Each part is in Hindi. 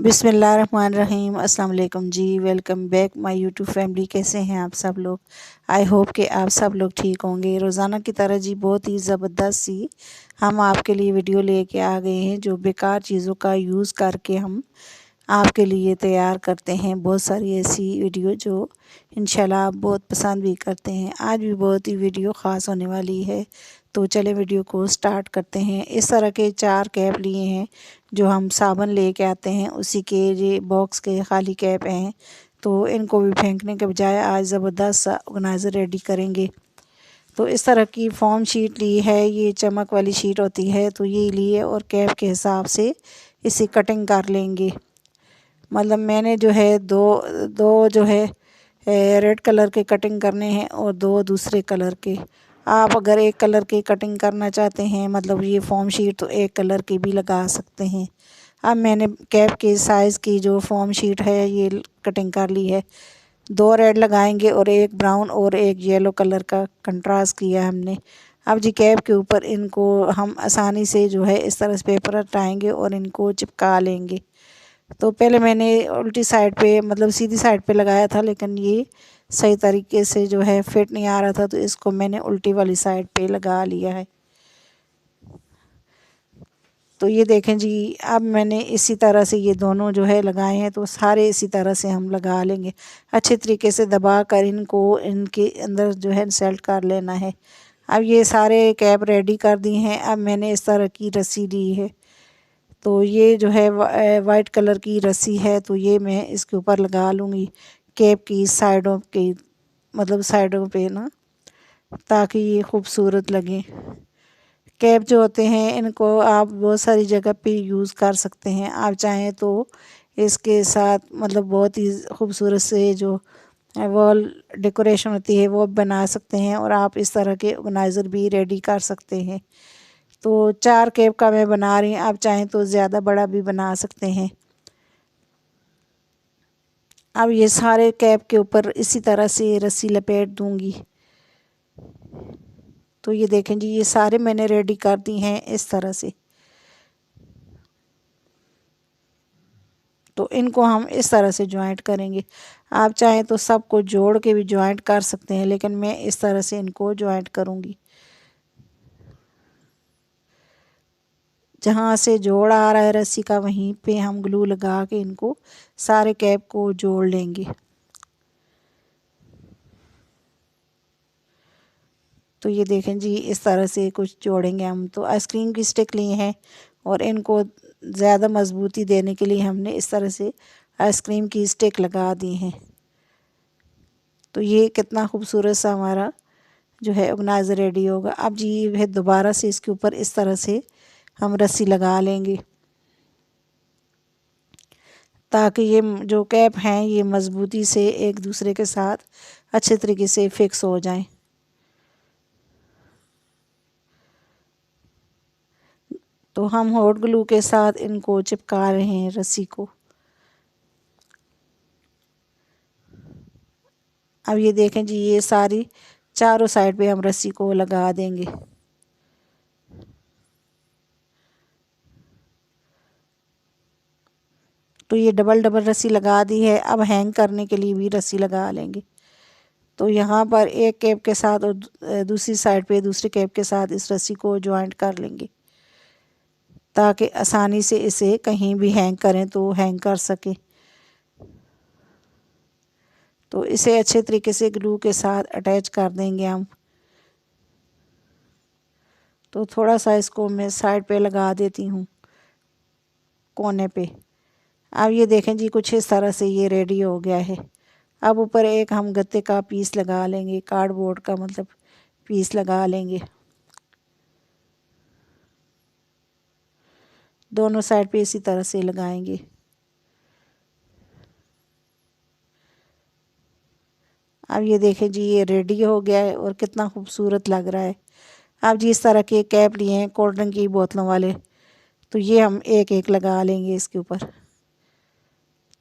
बिस्मिल्लाहिर्रहमानिर्रहीम अस्सलाम वालेकुम जी। Welcome back my YouTube family. कैसे हैं आप सब लोग? आई होप कि आप सब लोग ठीक होंगे। रोज़ाना की तरह जी बहुत ही ज़बरदस्त सी हम आपके लिए वीडियो लेके आ गए हैं, जो बेकार चीज़ों का यूज़ करके हम आपके लिए तैयार करते हैं। बहुत सारी ऐसी वीडियो जो इंशाल्लाह आप बहुत पसंद भी करते हैं। आज भी बहुत ही वीडियो ख़ास होने वाली है, तो चले वीडियो को स्टार्ट करते हैं। इस तरह के 4 कैप लिए हैं जो हम साबुन लेके आते हैं, उसी के ये बॉक्स के खाली कैप हैं। तो इनको भी फेंकने के बजाय आज ज़बरदस्त सा ऑर्गेनाइज़र रेडी करेंगे। तो इस तरह की फॉर्म शीट ली है, ये चमक वाली शीट होती है, तो ये लिए और कैप के हिसाब से इसे कटिंग कर लेंगे। मतलब मैंने जो है दो दो जो है रेड कलर के कटिंग करने हैं और 2 दूसरे कलर के। आप अगर एक कलर की कटिंग करना चाहते हैं, मतलब ये फॉर्म शीट, तो एक कलर की भी लगा सकते हैं। अब मैंने कैप के साइज़ की जो फॉर्म शीट है ये कटिंग कर ली है। 2 रेड लगाएंगे और एक ब्राउन और एक येलो कलर का कंट्रास्ट किया हमने। अब जी कैप के ऊपर इनको हम आसानी से जो है इस तरह से पेपर हटाएंगे और इनको चिपका लेंगे। तो पहले मैंने उल्टी साइड पे, मतलब सीधी साइड पे लगाया था, लेकिन ये सही तरीके से जो है फिट नहीं आ रहा था, तो इसको मैंने उल्टी वाली साइड पे लगा लिया है। तो ये देखें जी, अब मैंने इसी तरह से ये दोनों जो है लगाए हैं, तो सारे इसी तरह से हम लगा लेंगे। अच्छे तरीके से दबा कर इनको इनके अंदर जो है सेट कर लेना है। अब ये सारे कैप रेडी कर दी हैं। अब मैंने इस तरह की रस्सी ली है, तो ये जो है वाइट कलर की रस्सी है, तो ये मैं इसके ऊपर लगा लूँगी कैप की साइडों के, मतलब साइडों पे ना, ताकि ये खूबसूरत लगे। कैप जो होते हैं इनको आप बहुत सारी जगह पे यूज़ कर सकते हैं। आप चाहें तो इसके साथ मतलब बहुत ही खूबसूरत से जो वॉल डेकोरेशन होती है वो बना सकते हैं, और आप इस तरह के ऑर्गेनाइज़र भी रेडी कर सकते हैं। तो 4 कैप का मैं बना रही हूँ, आप चाहें तो ज़्यादा बड़ा भी बना सकते हैं। अब ये सारे कैप के ऊपर इसी तरह से रस्सी लपेट दूँगी। तो ये देखें जी, ये सारे मैंने रेडी कर दी हैं इस तरह से। तो इनको हम इस तरह से जॉइंट करेंगे। आप चाहें तो सबको जोड़ के भी जॉइंट कर सकते हैं, लेकिन मैं इस तरह से इनको जॉइंट करूँगी। जहाँ से जोड़ आ रहा है रस्सी का, वहीं पे हम ग्लू लगा के इनको सारे कैप को जोड़ लेंगे। तो ये देखें जी, इस तरह से कुछ जोड़ेंगे हम। तो आइसक्रीम की स्टिक लिए हैं और इनको ज़्यादा मजबूती देने के लिए हमने इस तरह से आइसक्रीम की स्टिक लगा दी हैं। तो ये कितना खूबसूरत सा हमारा जो है ऑर्गेनाइज़र रेडी होगा। अब जी ये है, दोबारा से इसके ऊपर इस तरह से हम रस्सी लगा लेंगे, ताकि ये जो कैप हैं ये मज़बूती से एक दूसरे के साथ अच्छे तरीके से फिक्स हो जाएं। तो हम हॉट ग्लू के साथ इनको चिपका रहे हैं रस्सी को। अब ये देखें जी, ये सारी चारों साइड पे हम रस्सी को लगा देंगे। तो ये डबल डबल रस्सी लगा दी है। अब हैंग करने के लिए भी रस्सी लगा लेंगे। तो यहाँ पर एक कैप के साथ और दूसरी साइड पे दूसरी कैप के साथ इस रस्सी को जॉइंट कर लेंगे, ताकि आसानी से इसे कहीं भी हैंग करें तो हैंग कर सके। तो इसे अच्छे तरीके से ग्लू के साथ अटैच कर देंगे हम। तो थोड़ा सा इसको मैं साइड पे लगा देती हूँ, कोने पे। अब ये देखें जी, कुछ इस तरह से ये रेडी हो गया है। अब ऊपर एक हम गत्ते का पीस लगा लेंगे, कार्डबोर्ड का मतलब पीस लगा लेंगे। दोनों साइड पे इसी तरह से लगाएंगे। अब ये देखें जी, ये रेडी हो गया है और कितना खूबसूरत लग रहा है। अब जी इस तरह के कैप लिए हैं कोल्ड ड्रिंक की बोतलों वाले, तो ये हम एक एक लगा लेंगे इसके ऊपर।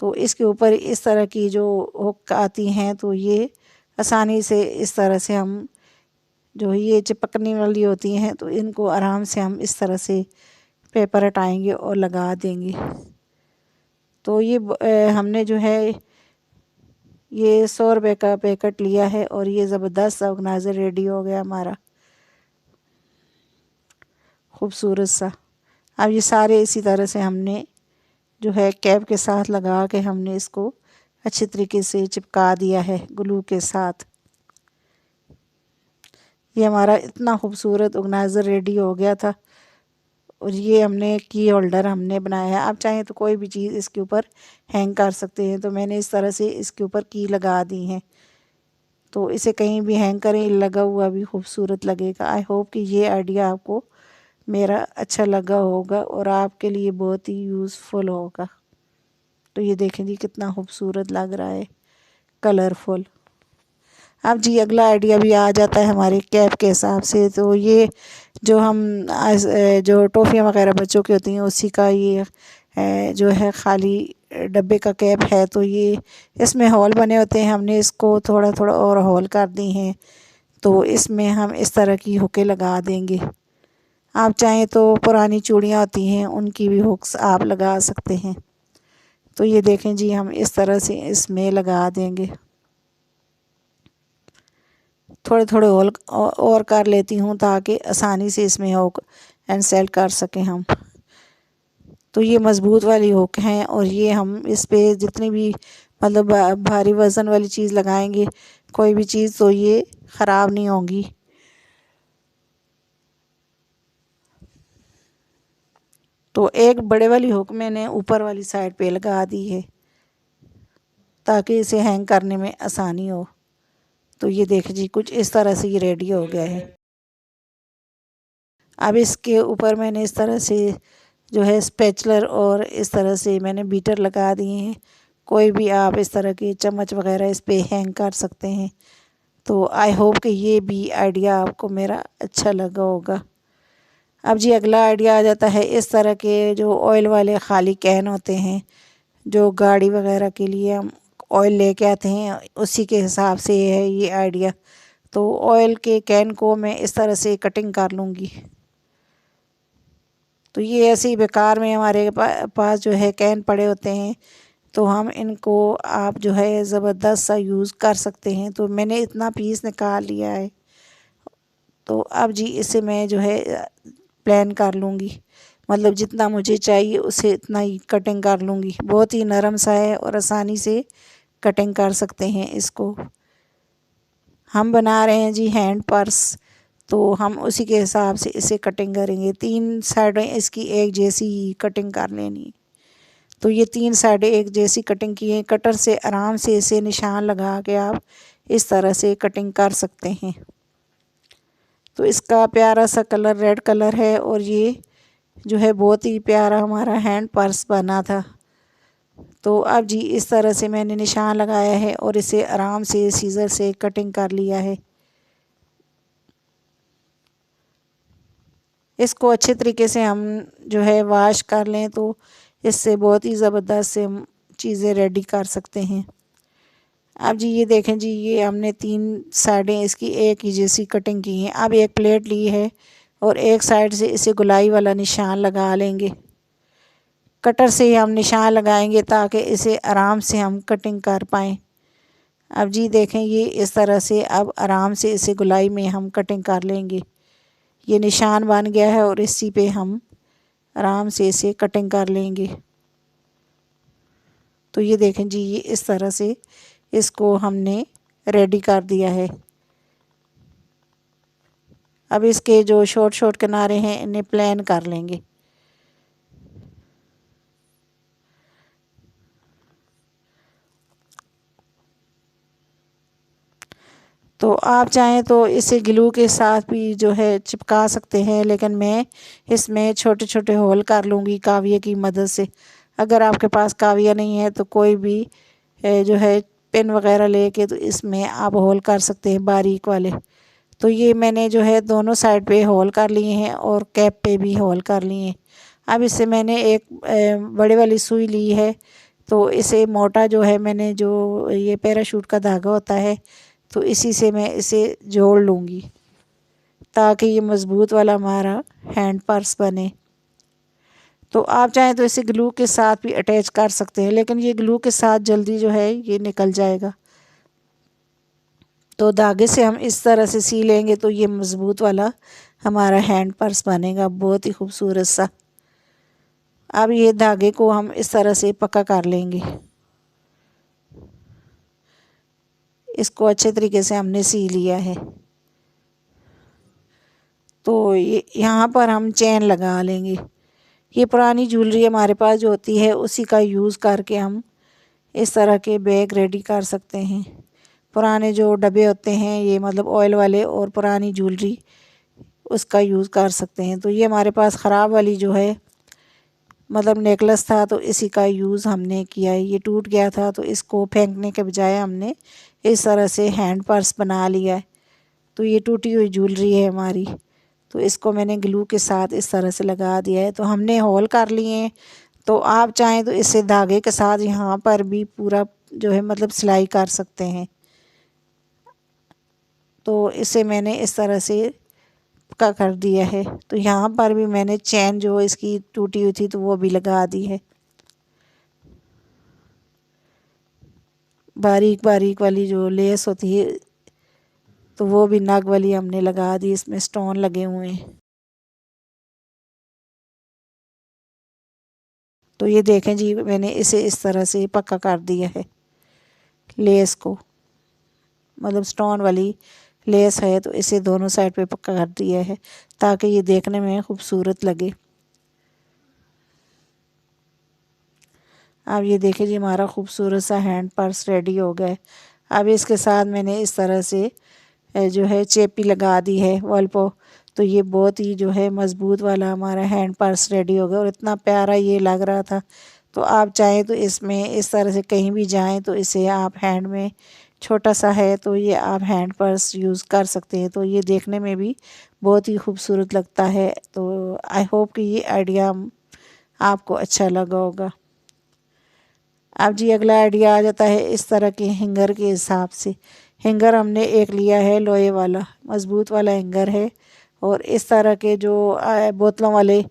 तो इसके ऊपर इस तरह की जो हुक आती हैं, तो ये आसानी से इस तरह से हम, जो ये चिपकने वाली होती हैं, तो इनको आराम से हम इस तरह से पेपर हटाएंगे और लगा देंगे। तो ये हमने जो है ये 100 रुपये का पैकेट लिया है और ये ज़बरदस्त सा ऑर्गेनाइज़र रेडी हो गया हमारा, खूबसूरत सा। अब ये सारे इसी तरह से हमने जो है कैप के साथ लगा के हमने इसको अच्छी तरीके से चिपका दिया है ग्लू के साथ। ये हमारा इतना खूबसूरत ऑर्गेनाइज़र रेडी हो गया था। और ये हमने की होल्डर हमने बनाया है। आप चाहें तो कोई भी चीज़ इसके ऊपर हैंग कर सकते हैं। तो मैंने इस तरह से इसके ऊपर की लगा दी हैं, तो इसे कहीं भी हैंग करें लगा हुआ भी खूबसूरत लगेगा। आई होप कि ये आइडिया आपको मेरा अच्छा लगा होगा और आपके लिए बहुत ही यूज़फुल होगा। तो ये देखें जी कितना खूबसूरत लग रहा है, कलरफुल। अब जी अगला आइडिया भी आ जाता है हमारे कैप के हिसाब से। तो ये जो हम जो टॉफ़ियाँ वगैरह बच्चों की होती हैं उसी का ये जो है ख़ाली डब्बे का कैप है। तो ये इसमें होल बने होते हैं, हमने इसको थोड़ा थोड़ा और होल कर दी हैं। तो इसमें हम इस तरह की हुकें लगा देंगे। आप चाहें तो पुरानी चूड़ियाँ होती हैं उनकी भी हुक्स आप लगा सकते हैं। तो ये देखें जी हम इस तरह से इसमें लगा देंगे। थोड़े थोड़े होल और कर लेती हूँ ताकि आसानी से इसमें हुक एंड सेल कर सकें हम। तो ये मज़बूत वाली हुक हैं और ये हम इस पे जितनी भी मतलब भारी वज़न वाली चीज़ लगाएंगे कोई भी चीज़ तो ये ख़राब नहीं होगी। तो एक बड़े वाली हुक मैंने ऊपर वाली साइड पे लगा दी है ताकि इसे हैंग करने में आसानी हो। तो ये देख जी कुछ इस तरह से ये रेडी हो गया है। अब इसके ऊपर मैंने इस तरह से जो है स्पैचुलर और इस तरह से मैंने बीटर लगा दिए हैं। कोई भी आप इस तरह के चम्मच वगैरह इस पे हैंग कर सकते हैं। तो आई होप कि ये भी आइडिया आपको मेरा अच्छा लगा होगा। अब जी अगला आइडिया आ जाता है इस तरह के जो ऑयल वाले ख़ाली कैन होते हैं, जो गाड़ी वगैरह के लिए हम ऑयल लेके आते हैं, उसी के हिसाब से है ये आइडिया। तो ऑयल के कैन को मैं इस तरह से कटिंग कर लूँगी। तो ये ऐसे ही बेकार में हमारे पास जो है कैन पड़े होते हैं, तो हम इनको आप जो है ज़बरदस्त सा यूज़ कर सकते हैं। तो मैंने इतना पीस निकाल लिया है। तो अब जी इसे मैं जो है प्लान कर लूँगी, मतलब जितना मुझे चाहिए उसे इतना ही कटिंग कर लूँगी। बहुत ही नरम सा है और आसानी से कटिंग कर सकते हैं इसको। हम बना रहे हैं जी हैंड पर्स, तो हम उसी के हिसाब से इसे कटिंग करेंगे। 3 साइडें इसकी एक जैसी कटिंग कर लेनी। तो ये 3 साइडें एक जैसी कटिंग की है। कटर से आराम से इसे निशान लगा के आप इस तरह से कटिंग कर सकते हैं। तो इसका प्यारा सा कलर रेड कलर है और ये जो है बहुत ही प्यारा हमारा हैंड पर्स बना था। तो अब जी इस तरह से मैंने निशान लगाया है और इसे आराम से सीज़र से कटिंग कर लिया है। इसको अच्छे तरीके से हम जो है वॉश कर लें तो इससे बहुत ही ज़बरदस्त से हम चीज़ें रेडी कर सकते हैं। अब जी ये देखें जी ये हमने 3 साइडें इसकी एक ही जैसी कटिंग की हैं। अब एक प्लेट ली है और एक साइड से इसे गोलाई वाला निशान लगा लेंगे। कटर से ही हम निशान लगाएंगे ताकि इसे आराम से हम कटिंग कर पाएँ। अब जी देखें ये इस तरह से अब आराम से इसे गोलाई में हम कटिंग कर लेंगे। ये निशान बन गया है और इसी पे हम आराम से इसे कटिंग कर लेंगे। तो ये देखें जी ये इस तरह से इसको हमने रेडी कर दिया है। अब इसके जो शॉर्ट शॉर्ट किनारे हैं इन्हें प्लेन कर लेंगे। तो आप चाहें तो इसे ग्लू के साथ भी जो है चिपका सकते हैं, लेकिन मैं इसमें छोटे छोटे होल कर लूँगी काविये की मदद से। अगर आपके पास काविया नहीं है तो कोई भी जो है पेन वगैरह लेके तो इसमें आप होल कर सकते हैं बारीक वाले। तो ये मैंने जो है दोनों साइड पे होल कर लिए हैं और कैप पे भी होल कर लिए हैं। अब इससे मैंने एक बड़े वाली सुई ली है। तो इसे मोटा जो है मैंने जो ये पैराशूट का धागा होता है तो इसी से मैं इसे जोड़ लूँगी ताकि ये मज़बूत वाला हमारा हैंड पर्स बने। तो आप चाहें तो इसे ग्लू के साथ भी अटैच कर सकते हैं, लेकिन ये ग्लू के साथ जल्दी जो है ये निकल जाएगा। तो धागे से हम इस तरह से सी लेंगे तो ये मज़बूत वाला हमारा हैंड पर्स बनेगा, बहुत ही खूबसूरत सा। अब ये धागे को हम इस तरह से पक्का कर लेंगे। इसको अच्छे तरीके से हमने सी लिया है। तो ये यहाँ पर हम चेन लगा लेंगे। ये पुरानी ज्वेलरी हमारे पास जो होती है उसी का यूज़ करके हम इस तरह के बैग रेडी कर सकते हैं। पुराने जो डब्बे होते हैं ये मतलब ऑयल वाले और पुरानी ज्वेलरी, उसका यूज़ कर सकते हैं। तो ये हमारे पास ख़राब वाली जो है मतलब नेकलेस था, तो इसी का यूज़ हमने किया है। ये टूट गया था तो इसको फेंकने के बजाय हमने इस तरह से हैंड पर्स बना लिया है। तो ये टूटी हुई ज्वेलरी है हमारी, तो इसको मैंने ग्लू के साथ इस तरह से लगा दिया है। तो हमने होल कर लिए हैं। तो आप चाहें तो इसे धागे के साथ यहाँ पर भी पूरा जो है मतलब सिलाई कर सकते हैं। तो इसे मैंने इस तरह से पक्का कर दिया है। तो यहाँ पर भी मैंने चैन जो इसकी टूटी हुई थी तो वो भी लगा दी है। बारीक बारीक वाली जो लेस होती है तो वो भी नग वाली हमने लगा दी, इसमें स्टोन लगे हुए हैं। तो ये देखें जी, मैंने इसे इस तरह से पक्का कर दिया है। लेस को मतलब स्टोन वाली लेस है तो इसे दोनों साइड पे पक्का कर दिया है ताकि ये देखने में खूबसूरत लगे। अब ये देखिए जी, हमारा खूबसूरत सा हैंड पर्स रेडी हो गया है। अब इसके साथ मैंने इस तरह से जो है चेपी लगा दी है वॉल पर। तो ये बहुत ही जो है मज़बूत वाला हमारा हैंड पर्स रेडी हो गया और इतना प्यारा ये लग रहा था। तो आप चाहें तो इसमें इस तरह से कहीं भी जाएं तो इसे आप हैंड में, छोटा सा है तो ये आप हैंड पर्स यूज़ कर सकते हैं। तो ये देखने में भी बहुत ही खूबसूरत लगता है। तो आई होप कि ये आइडिया आपको अच्छा लगा होगा। अब जी अगला आइडिया आ जाता है इस तरह के हैंगर के हिसाब से। हैंगर हमने एक लिया है लोहे वाला, मज़बूत वाला हैंगर है। और इस तरह के जो बोतलों वाले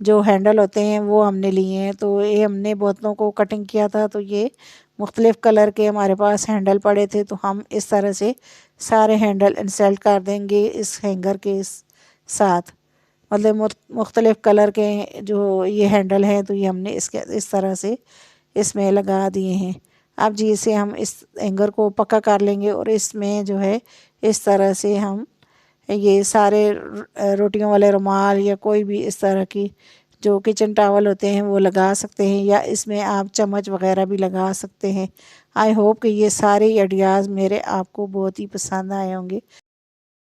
जो हैंडल होते हैं वो हमने लिए हैं। तो ये हमने बोतलों को कटिंग किया था तो ये मुख्तलिफ़ कलर के हमारे पास हैंडल पड़े थे। तो हम इस तरह से सारे हैंडल इंसर्ट कर देंगे इस हैंगर के साथ। मतलब मुख्तलिफ़ कलर के जो ये हैंडल हैं तो ये हमने इसके इस तरह से इसमें लगा दिए हैं। अब जी इसे हम इस हैंगर को पक्का कर लेंगे और इसमें जो है इस तरह से हम ये सारे रोटियों वाले रुमाल या कोई भी इस तरह की जो किचन टॉवल होते हैं वो लगा सकते हैं, या इसमें आप चम्मच वगैरह भी लगा सकते हैं। आई होप कि ये सारे आइडियाज़ मेरे आपको बहुत ही पसंद आए होंगे।